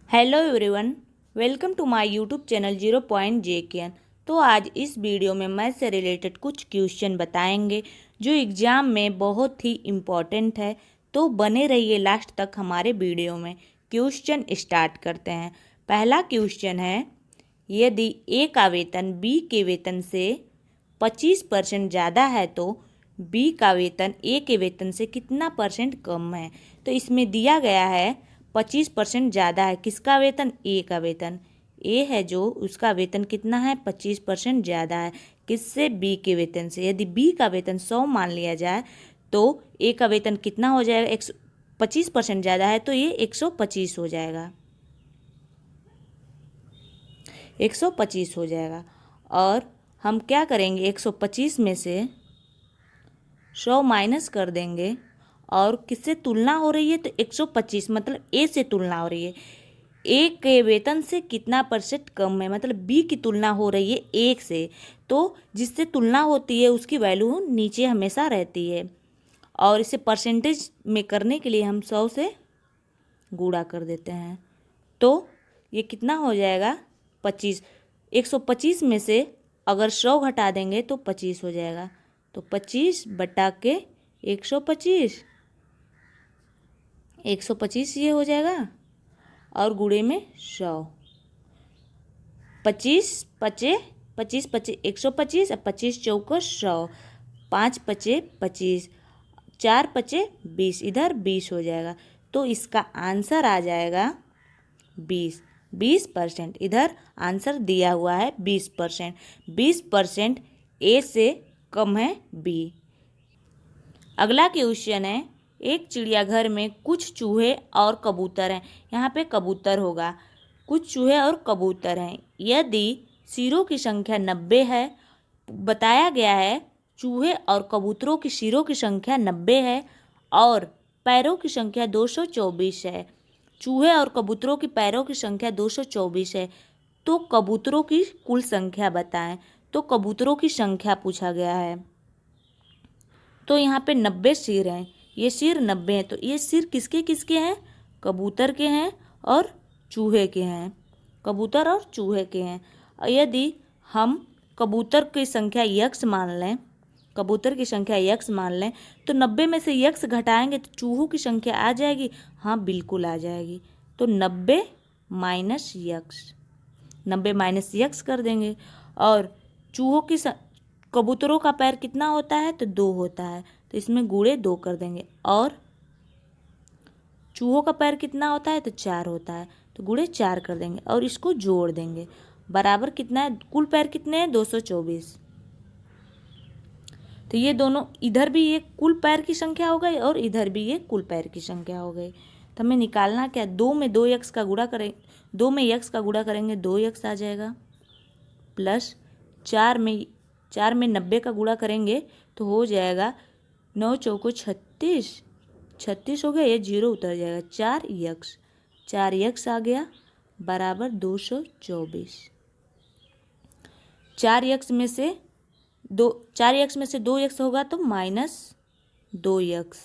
Hello everyone, welcome to my YouTube channel 0.JKN। तो आज इस वीडियो में मैथ से रिलेटेड कुछ क्वेश्चन बताएंगे जो एग्ज़ाम में बहुत ही इम्पॉर्टेंट है। तो बने रहिए लास्ट तक हमारे वीडियो में। क्वेश्चन स्टार्ट करते हैं। पहला क्वेश्चन है, यदि ए का वेतन बी के वेतन से 25% ज़्यादा है तो बी का वेतन ए के वेतन से कितना परसेंट कम है। तो इसमें दिया गया है 25% ज़्यादा है। किसका वेतन? ए का वेतन। ए है जो, उसका वेतन कितना है? 25% ज़्यादा है। किससे? बी के वेतन से। यदि बी का वेतन 100 मान लिया जाए तो ए का वेतन कितना हो जाएगा? 25% ज़्यादा है तो ये 125 हो जाएगा। 125 हो जाएगा। और हम क्या करेंगे? 125 में से 100 माइनस कर देंगे। और किससे तुलना हो रही है? तो 125 मतलब ए से तुलना हो रही है। ए के वेतन से कितना परसेंट कम है, मतलब बी की तुलना हो रही है एक से। तो जिससे तुलना होती है उसकी वैल्यू नीचे हमेशा रहती है। और इसे परसेंटेज में करने के लिए हम 100 से गुणा कर देते हैं। तो ये कितना हो जाएगा? 25। 125 में से अगर 100 घटा देंगे तो 25 हो जाएगा। तो 25 बटा के 125, 125 ये हो जाएगा। और गुणे में 100। 25 पचे 25 पचे 125 और 25 चौको 100। 5 पचे 25, 4 पचे 20, इधर 20 हो जाएगा। तो इसका आंसर आ जाएगा 20%। इधर आंसर दिया हुआ है 20%। 20% ए से कम है बी। अगला क्वेश्चन है, एक चिड़ियाघर में कुछ चूहे और कबूतर हैं। यहाँ पे कबूतर होगा। कुछ चूहे और कबूतर हैं। यदि सिरों की संख्या 90 है, बताया गया है चूहे और कबूतरों की सिरों की संख्या 90 है और पैरों की संख्या 224 है। चूहे और कबूतरों की पैरों की संख्या 224 है। तो कबूतरों की कुल संख्या बताएं। तो कबूतरों की संख्या पूछा गया है। तो यहाँ पे 90 सिर हैं। ये सिर 90 हैं। तो ये सिर किसके किसके हैं? कबूतर के हैं और चूहे के हैं। कबूतर और चूहे के हैं। और यदि हम कबूतर की संख्या यक्स मान लें, कबूतर की संख्या यक्स मान लें, तो 90 में से यक्स घटाएंगे तो चूहों की संख्या आ जाएगी। हाँ, बिल्कुल आ जाएगी। तो 90 माइनस यक्स, 90 माइनस यक्स कर देंगे। और चूहों की कबूतरों का पैर कितना होता है? तो 2 होता है। तो इसमें गुणे 2 कर देंगे। और चूहों का पैर कितना होता है? तो 4 होता है। तो गुणे 4 कर देंगे और इसको जोड़ देंगे। बराबर कितना है? कुल पैर कितने हैं? 224। तो ये दोनों, इधर भी ये कुल पैर की संख्या हो गई और इधर भी ये कुल पैर की संख्या हो गई। तो हमें निकालना क्या? 2 में 2 यक्स का गुणा करें, 2 में यक्स का गुणा करेंगे 2 यक्स आ जाएगा। प्लस 4 में 90 का गुणा करेंगे तो हो जाएगा 9 चौको 36, 36 हो गया। ये 0 उतर जाएगा। 4 यक्स, 4 यक्स आ गया बराबर 224। 4 यक्स में से 2 यक्स होगा तो माइनस 2 यक्स।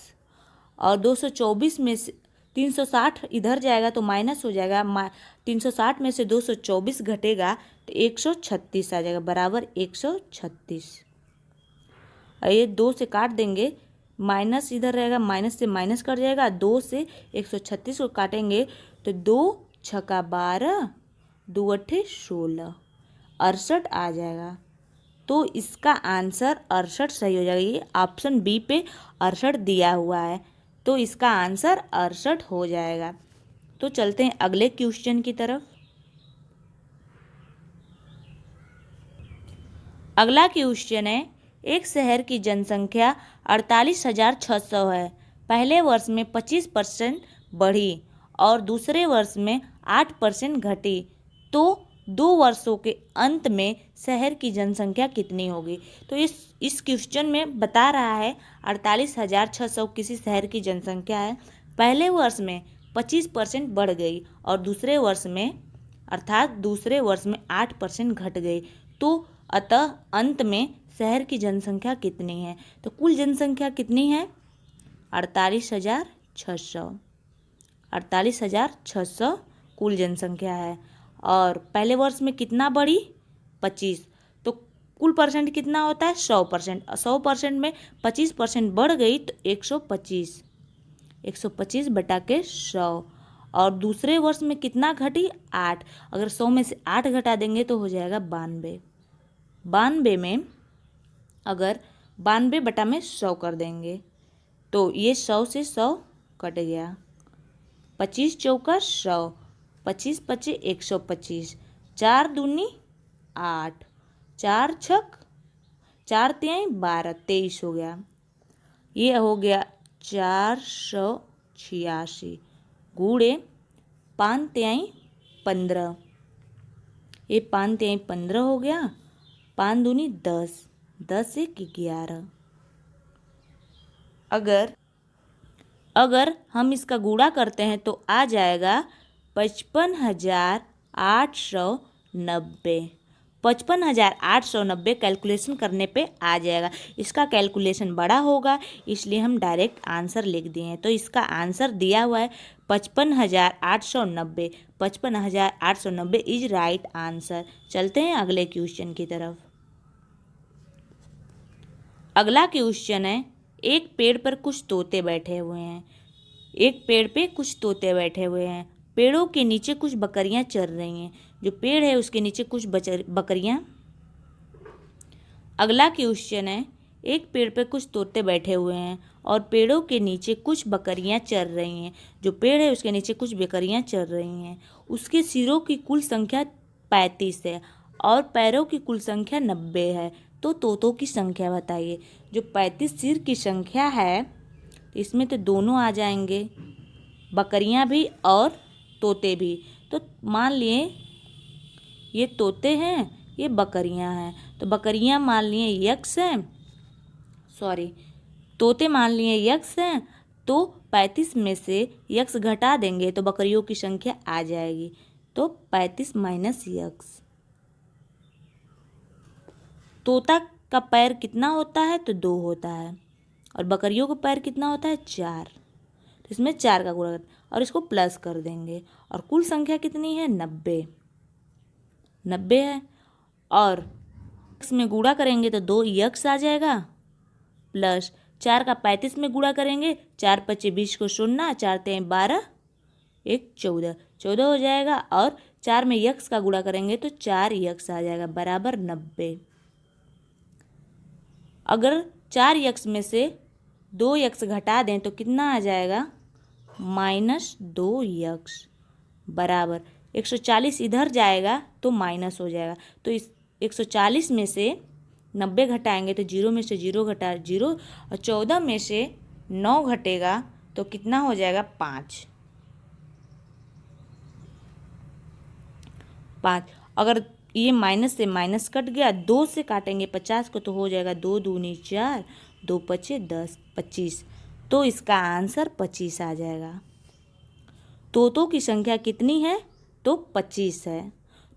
और 224 में से 360 इधर जाएगा तो माइनस हो जाएगा। 360 में से 224 घटेगा तो 136 आ जाएगा बराबर 136। और ये 2 से काट देंगे, माइनस इधर रहेगा, माइनस से माइनस कट जाएगा। 2 से 136 को काटेंगे तो 2 छक्का 12, 2 अट्ठे 16, 68 आ जाएगा। तो इसका आंसर 68 सही हो जाएगा। ये ऑप्शन बी पे 68 दिया हुआ है। तो इसका आंसर 68 हो जाएगा। तो चलते हैं अगले क्वेश्चन की तरफ। अगला क्वेश्चन है, एक शहर की जनसंख्या 48,600 है। पहले वर्ष में 25% बढ़ी और दूसरे वर्ष में 8% घटी। तो 2 वर्षों के अंत में शहर की जनसंख्या कितनी होगी? तो इस क्वेश्चन में बता रहा है 48,600 किसी शहर की जनसंख्या है। पहले वर्ष में 25% बढ़ गई और दूसरे वर्ष में, अर्थात दूसरे वर्ष में 8% घट गई। तो अतः अंत में शहर की जनसंख्या कितनी है? तो कुल जनसंख्या कितनी है? 48,600। 48,600 कुल जनसंख्या है। और पहले वर्ष में कितना बढ़ी? 25। तो कुल परसेंट कितना होता है? 100%। 100% में 25% बढ़ गई तो 125। 125 बटा के 100। और दूसरे वर्ष में कितना घटी? 8। अगर 100 में से 8 घटा देंगे तो हो जाएगा 92। 92 में अगर 92 बटा में 100 कर देंगे तो ये 100 से 100 कट गया। 25 चौका 100, 25 पचे 125, 4 दूनी 8, 4 छक 4 तिहाई 12, 23 हो गया। ये हो गया 486 गुणे 5 तिहाई 15। ये 5 तिहाई 15 हो गया। 5 दूनी 10, 10 एक 11। अगर हम इसका गुणा करते हैं तो आ जाएगा 55,890। 55,890 कैलकुलेशन करने पे आ जाएगा। इसका कैलकुलेशन बड़ा होगा इसलिए हम डायरेक्ट आंसर लिख दिए हैं। तो इसका आंसर दिया हुआ है 55,890। 55,890 इज राइट आंसर। चलते हैं अगले क्वेश्चन की तरफ। अगला क्वेश्चन है, एक पेड़ पर कुछ तोते बैठे हुए हैं। एक पेड़ पे कुछ तोते बैठे हुए हैं। पेड़ों के नीचे कुछ बकरियां चर रही हैं। जो पेड़ है उसके नीचे कुछ बकरियां। अगला क्वेश्चन है, एक पेड़ पे कुछ तोते बैठे हुए हैं और पेड़ों के नीचे कुछ बकरियां चर रही हैं। जो पेड़ है उसके नीचे कुछ बकरियां चर रही हैं। उसके सिरों की कुल संख्या 35 है और पैरों की कुल संख्या 90 है। तो तोतों की संख्या बताइए। जो 35 सिर की संख्या है इसमें तो दोनों आ जाएंगे, बकरियां भी और तोते भी। तो मान लिए ये तोते हैं, ये बकरियां हैं। तो बकरियां मान लिए x हैं, सॉरी तोते मान लिए x हैं। तो 35 में से x घटा देंगे तो बकरियों की संख्या आ जाएगी। तो 35 माइनस x। तोता का पैर कितना होता है? तो 2 होता है। और बकरियों का पैर कितना होता है? 4। तो इसमें 4 का गुणा और इसको प्लस कर देंगे। और कुल संख्या कितनी है? 90। 90 है। और x में गुणा करेंगे तो 2 x आ जाएगा प्लस 4 का 35 में गुणा करेंगे, 4 पच्चे 20 को 0, 4 तें 12, 1 14, 14 हो जाएगा। और 4 में x का गुणा करेंगे तो 4 x आ जाएगा बराबर 90। अगर 4x में से 2x घटा दें तो कितना आ जाएगा? -2x बराबर 140 इधर जाएगा तो माइनस हो जाएगा। तो इस 140 में से 90 घटाएंगे तो 0 में से 0 घटा 0 और 14 में से 9 घटेगा तो कितना हो जाएगा? 5। अगर ये माइनस से माइनस कट गया, 2 से काटेंगे 50 को तो हो जाएगा 2 दूनी 4, 2 पचे 10, 25। तो इसका आंसर 25 आ जाएगा। तोतों की संख्या कितनी है? तो 25 है।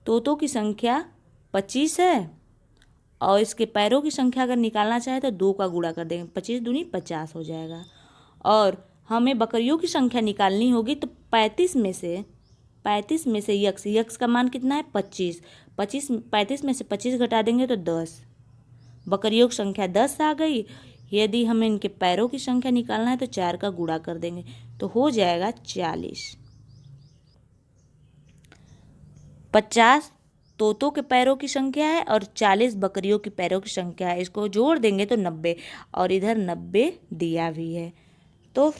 तोतों की संख्या 25 है और इसके पैरों की संख्या अगर निकालना चाहे तो 2 का गुणा कर देंगे, 25 दूनी 50 हो जाएगा। और हमें बकरियों की संख्या निकालनी होगी तो 35 में से यक्स का मान कितना है? 25। 35 में से 25 घटा देंगे तो 10। बकरियों की संख्या 10 आ गई। यदि हमें इनके पैरों की संख्या निकालना है तो 4 का गुणा कर देंगे तो हो जाएगा 40। 50 तोतों के पैरों की संख्या है और 40 बकरियों की पैरों की संख्या है। इसको जोड़ देंगे तो 90 और इधर 90 दिया भी है। तो